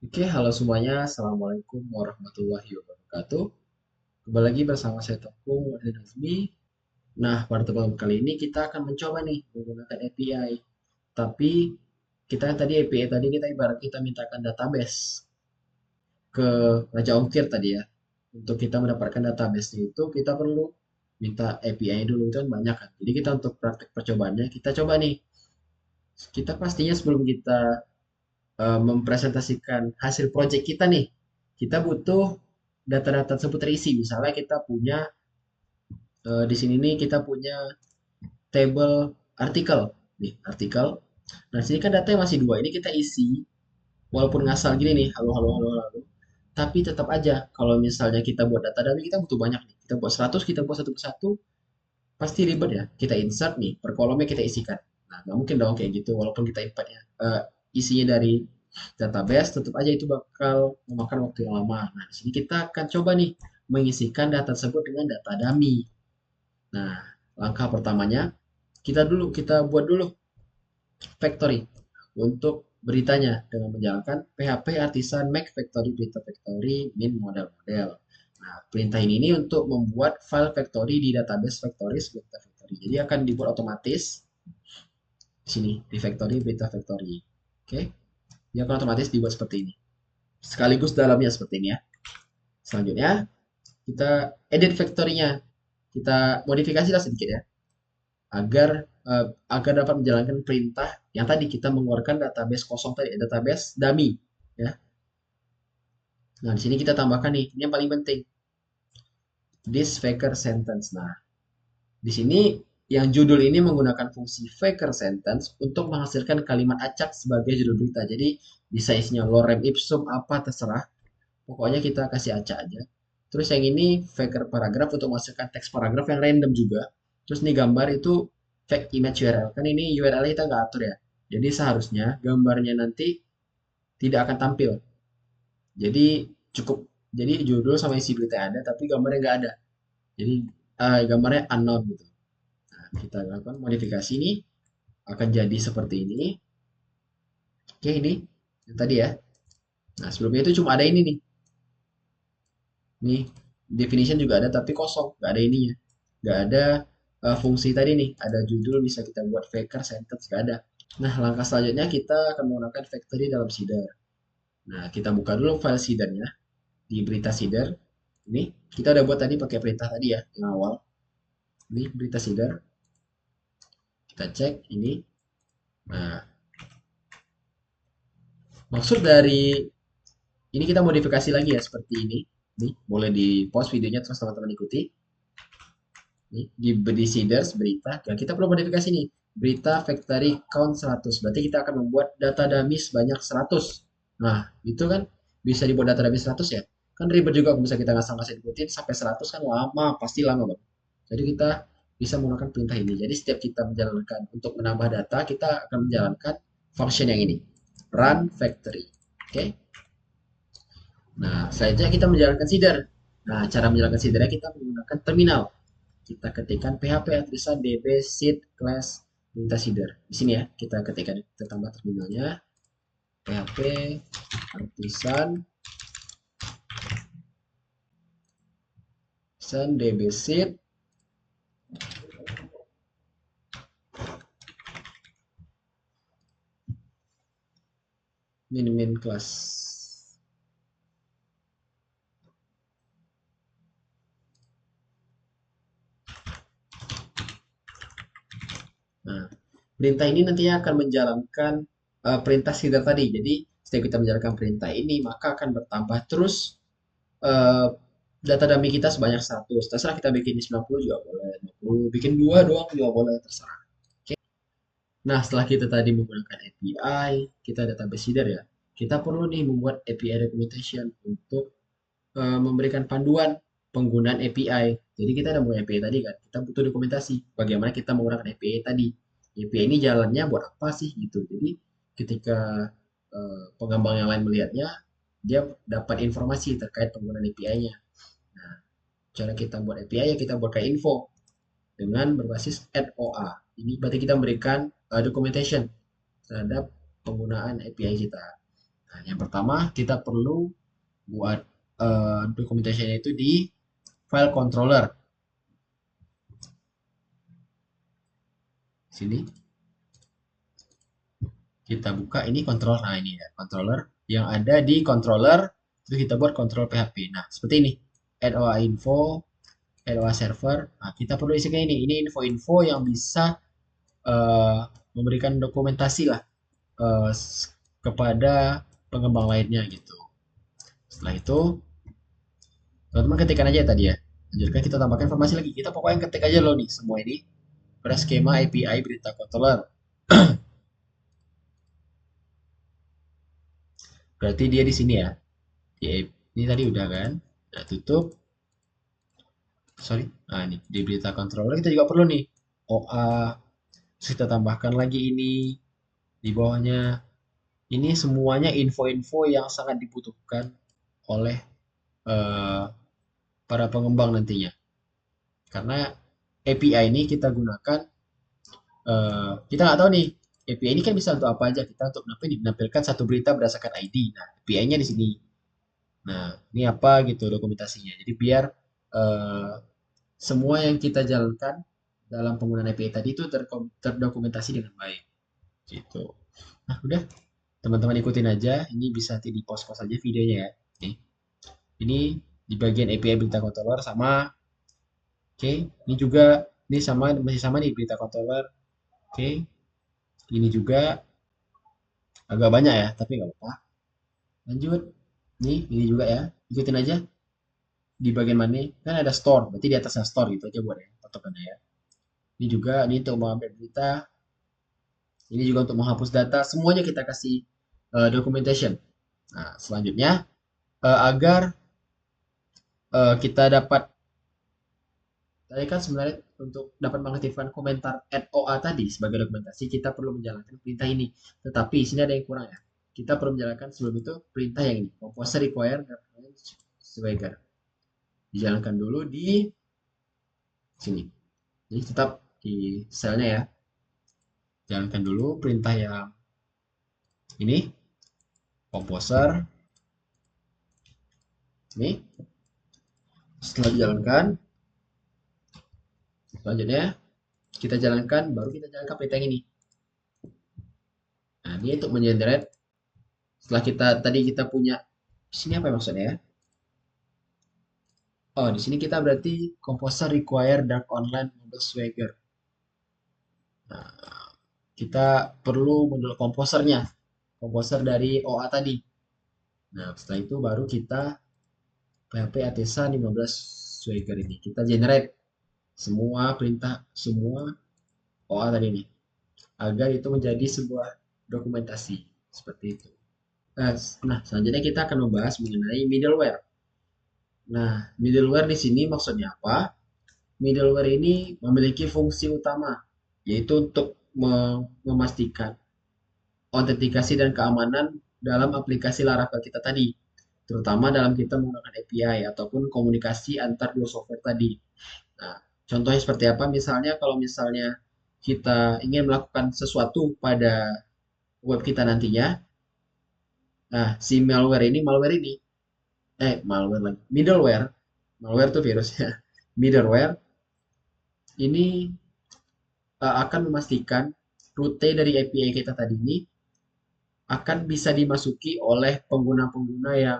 Oke, halo semuanya. Assalamualaikum warahmatullahi wabarakatuh. Kembali lagi bersama saya Tepung Nazmi. Nah, pada pertemuan kali ini kita akan mencoba nih menggunakan API. Tapi kita tadi API tadi kita ibarat kita mintakan database ke Raja Ongkir tadi ya. Untuk kita mendapatkan database itu kita perlu minta API dulu itu kan banyak kan. Jadi kita untuk praktek percobaannya kita coba nih. Kita pastinya sebelum kita mempresentasikan hasil project kita nih, kita butuh data-data tersebut terisi. Misalnya kita punya di sini nih kita punya table artikel nih artikel. Nah, sini kan datanya masih dua. Ini kita isi walaupun ngasal gini nih, halo halo halo halo. Tapi tetap aja kalau misalnya kita buat data dummy kita butuh banyak nih. Kita buat 100, kita buat satu persatu, pasti ribet ya. Kita insert nih, per kolomnya kita isikan. Nah, nggak mungkin dong kayak gitu walaupun kita importnya isinya dari database, tetap aja itu bakal memakan waktu yang lama. Nah, di sini kita akan coba nih mengisikan data tersebut dengan data dummy. Nah, langkah pertamanya kita buat dulu factory untuk beritanya dengan menjalankan PHP artisan make factory berita factory min model-model. Nah, perintah ini untuk membuat file factory di database factories berita factory. Jadi akan dibuat otomatis di sini di factory berita factory. Oke, dia akan otomatis dibuat seperti ini. Sekaligus dalamnya seperti ini ya. Selanjutnya kita edit factory-nya. Kita modifikasi lah sedikit ya agar agar dapat menjalankan perintah yang tadi kita mengeluarkan database kosong tadi, database dummy ya. Nah, di sini kita tambahkan nih, ini yang paling penting, this faker sentence. Nah, di sini yang judul ini menggunakan fungsi faker sentence untuk menghasilkan kalimat acak sebagai judul berita. Jadi bisa isinya lorem ipsum apa terserah. Pokoknya kita kasih acak aja. Terus yang ini faker paragraf untuk menghasilkan teks paragraf yang random juga. Terus nih gambar itu fake image URL. Kan ini URL kita nggak atur ya. Jadi seharusnya gambarnya nanti tidak akan tampil. Jadi cukup, jadi judul sama isi berita ada, tapi gambarnya nggak ada. Jadi gambarnya unknown gitu. Nah, kita lakukan modifikasi ini akan jadi seperti ini. Oke, ini yang tadi ya. Nah, sebelumnya itu cuma ada ini nih. Nih, definition juga ada tapi kosong, nggak ada ininya. Nggak ada fungsi tadi nih, ada judul bisa kita buat faker sentence, nggak ada. Nah, langkah selanjutnya kita akan menggunakan factory dalam seeder. Nah, kita buka dulu file seedernya di berita seeder. Ini kita udah buat tadi pakai perintah tadi ya, yang awal. Ini berita seeder. Kita cek ini. Nah, maksud dari ini kita modifikasi lagi ya seperti ini. Nih, boleh di pause videonya terus teman-teman ikuti. Nih, di seeders berita. Nah, kita perlu modifikasi nih. Berita factory count 100. Berarti kita akan membuat data dummy sebanyak 100. Nah, itu kan bisa dibuat data dummy 100 ya. Kan ribet juga kalau bisa kita ngasal-ngasal ikutin sampai 100 kan lama, pasti lama banget. Jadi kita bisa menggunakan perintah ini. Jadi setiap kita menjalankan untuk menambah data, kita akan menjalankan function yang ini. Run factory. Oke. Okay? Nah, selanjutnya kita menjalankan seeder. Nah, cara menjalankan seedernya kita menggunakan terminal. Kita ketikkan php tulisan db seed class minta seeder. Di sini ya, kita ketikkan, kita tambah terminalnya. php artisan db seed min class. Nah, perintah ini nantinya akan menjalankan perintah seeder tadi. Jadi, setiap kita menjalankan perintah ini, maka akan bertambah terus uh, data dummy kita sebanyak 100. Terserah kita bikin di 90 juga boleh, 20, bikin 2 doang juga boleh, terserah. Oke. Nah, setelah kita tadi menggunakan API, kita database seeder ya. Kita perlu nih membuat API documentation untuk memberikan panduan penggunaan API. Jadi kita ada mau API tadi kan, kita butuh dokumentasi bagaimana kita menggunakan API tadi. API ini jalannya buat apa sih gitu. Jadi ketika pengembang yang lain melihatnya, dia dapat informasi terkait penggunaan API-nya. Nah, cara kita buat API ya kita buat kayak info dengan berbasis add OA. Ini berarti kita memberikan documentation terhadap penggunaan API kita. Nah, yang pertama kita perlu buat dokumentasinya itu di file controller. Sini kita buka ini controller. Nah, ini ya, controller yang ada di controller itu kita buat control PHP. Nah, seperti ini. Add OA info, add OA server. Nah, kita perlu isikan ini. Ini info-info yang bisa memberikan dokumentasi lah eh, kepada pengembang lainnya gitu. Setelah itu, teman-teman ketikkan aja tadi ya. Lanjutkan kita tambahkan informasi lagi. Kita pokoknya ketik aja loh nih semua ini pada skema API berita controller. Berarti dia di sini ya. Ini tadi udah kan? Nah, tutup. Sorry. Nah, ini di berita controller kita juga perlu nih OA. Terus kita tambahkan lagi ini di bawahnya. Ini semuanya info-info yang sangat dibutuhkan oleh eh, para pengembang nantinya. Karena API ini kita gunakan, kita nggak tahu nih, API ini kan bisa untuk apa aja. Kita untuk menampilkan satu berita berdasarkan ID. Nah, API-nya di sini. Nah, ini apa gitu dokumentasinya. Jadi biar eh, semua yang kita jalankan dalam penggunaan API tadi itu terdokumentasi dengan baik. Gitu. Nah, udah. Teman-teman ikutin aja. Ini bisa nanti di post-post aja videonya ya. Nih. Ini di bagian API berita controller sama. Oke, ini juga ini sama masih sama nih berita controller. Oke, ini juga agak banyak ya, tapi nggak apa-apa. Lanjut, nih ini juga ya, ikutin aja di bagian mana kan ada store, berarti di atasnya store gitu aja buat ya, patokannya ya. Ini juga ini untuk mengambil berita, ini juga untuk menghapus data, semuanya kita kasih documentation. Nah, selanjutnya agar kita dapat tadi kan sebenarnya untuk dapat mengaktifkan komentar add OA tadi sebagai dokumentasi, kita perlu menjalankan perintah ini. Tetapi sini ada yang kurang ya. Kita perlu menjalankan sebelum itu perintah yang ini. Composer require swagger. Dijalankan dulu di sini. Jadi tetap di selnya ya. Jalankan dulu perintah yang ini. Composer. Ini. Setelah dijalankan, selanjutnya kita jalankan, baru kita jalankan perintah yang ini. Nah, ini untuk mengenerate setelah kita tadi kita punya sini apa maksudnya ya? Oh, di sini kita berarti composer require dark online model swagger. Nah, kita perlu model komposernya, komposer dari OA tadi. Nah, setelah itu baru kita PHP Atesa 15 swagger ini. Kita generate semua perintah, semua OA tadi ini. Agar itu menjadi sebuah dokumentasi. Seperti itu. Nah, selanjutnya kita akan membahas mengenai middleware. Nah, middleware di sini maksudnya apa? Middleware ini memiliki fungsi utama, yaitu untuk memastikan autentikasi dan keamanan dalam aplikasi Laravel kita tadi, terutama dalam kita menggunakan API ataupun komunikasi antar dua software tadi. Nah, contohnya seperti apa? Misalnya kalau misalnya kita ingin melakukan sesuatu pada web kita nantinya, nah si malware ini, malware lagi, malware tuh virusnya, middleware ini akan memastikan rute dari API kita tadi ini akan bisa dimasuki oleh pengguna-pengguna yang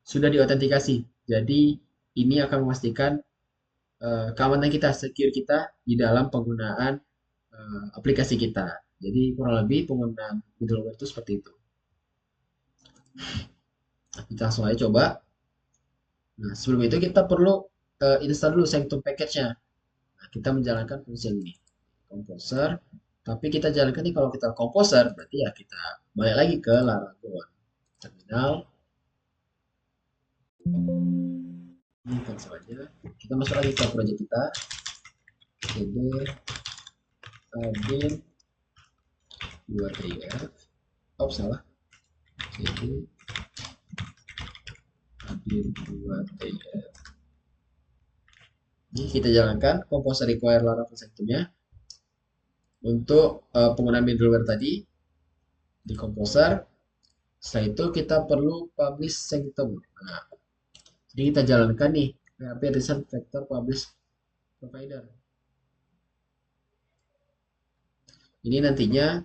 sudah diautentikasi. Jadi ini akan memastikan keamanan kita, secure kita di dalam penggunaan aplikasi kita. Jadi kurang lebih penggunaan middleware itu seperti itu. Nah, kita langsung aja coba. Nah, sebelum itu kita perlu install dulu Sanctum package-nya. Nah, kita menjalankan fungsi ini. Composer. Tapi kita jalankan nih kalau kita composer, berarti ya kita balik lagi ke Laravel. Terminal. Ini cancel aja. Kita masuk lagi ke project kita. cd admin 2tf. Oh, salah. cd admin 2tf. Ini kita jalankan composer require Laravel Sanctum-nya untuk penggunaan middleware tadi di composer. Setelah itu kita perlu publish sanctum. Nah, jadi kita jalankan nih PHP recent vector publish provider. Ini nantinya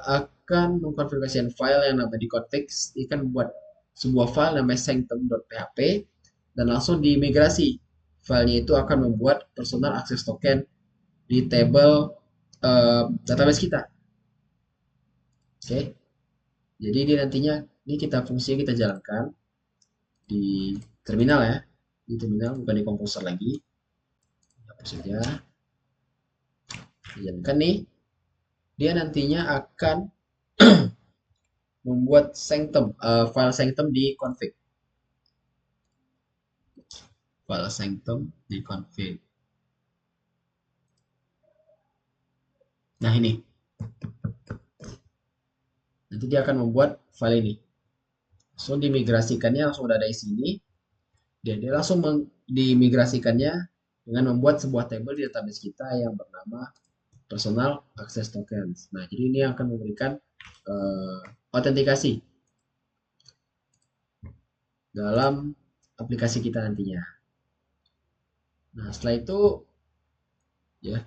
akan mengkonfigurasikan file yang namanya di config, ini kan membuat sebuah file namanya sanctum.php dan langsung dimigrasi. Filenya itu akan membuat personal access token di table database kita. Oke, jadi ini nantinya ini kita fungsinya kita jalankan di terminal ya, di terminal bukan di komposer lagi. Hapus saja, jalankan nih. Dia nantinya akan membuat sanctum, file sanctum di config. File sanctum di config. Nah ini, nanti dia akan membuat file ini. Langsung dimigrasikannya langsung udah ada di sini. Dia langsung dimigrasikannya dengan membuat sebuah table di database kita yang bernama personal access tokens. Nah, jadi ini akan memberikan autentikasi dalam aplikasi kita nantinya. Nah, setelah itu ya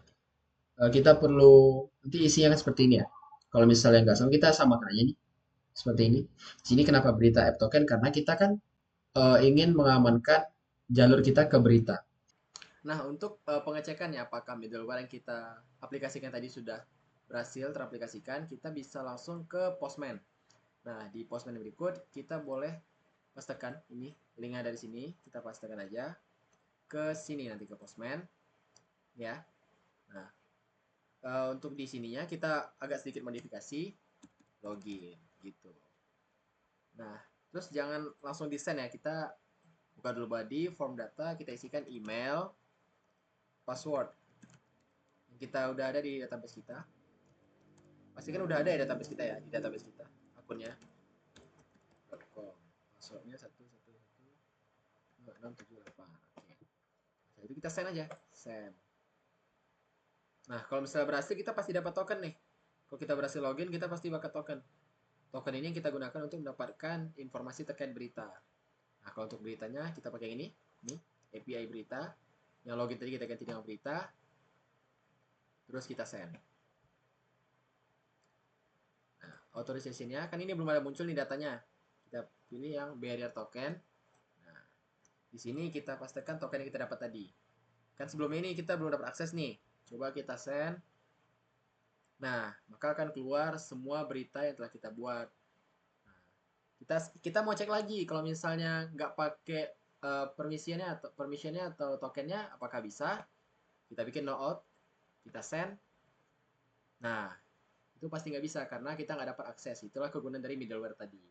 kita perlu nanti isinya kan seperti ini ya. Kalau misalnya nggak sama kita samakan aja nih seperti ini. Sini kenapa berita app token? Karena kita kan ingin mengamankan jalur kita ke berita. Nah, untuk pengecekannya apakah middleware yang kita aplikasikan tadi sudah berhasil teraplikasikan, kita bisa langsung ke Postman. Nah, di Postman berikut kita boleh pastekan ini, linknya dari sini, kita pastekan aja ke sini nanti ke Postman, ya. Nah, untuk di sininya kita agak sedikit modifikasi, login, gitu. Nah, terus jangan langsung di send ya, kita buka dulu body, form data, kita isikan email, password. Kita udah ada di database kita. Pastikan udah ada ya database kita ya, di database kita. Akunnya .com. Passwordnya 1112678. Oke. Nah, itu kita send aja. Send. Nah, kalau misalnya berhasil kita pasti dapat token nih. Kalau kita berhasil login, kita pasti dapat token. Token ini yang kita gunakan untuk mendapatkan informasi terkait berita. Nah, kalau untuk beritanya kita pakai ini API berita. Yang login tadi kita ganti dengan berita. Terus kita send. Nah, authorization-nya kan ini belum ada muncul nih datanya. Kita pilih yang barrier token. Nah, di sini kita pastikan token yang kita dapat tadi. Kan sebelum ini kita belum dapat akses nih. Coba kita send. Nah, maka akan keluar semua berita yang telah kita buat. Nah, kita mau cek lagi kalau misalnya nggak pakai permissionnya atau tokennya apakah bisa? Kita bikin no out, kita send. Nah, itu pasti nggak bisa karena kita nggak dapat akses. Itulah kegunaan dari middleware tadi.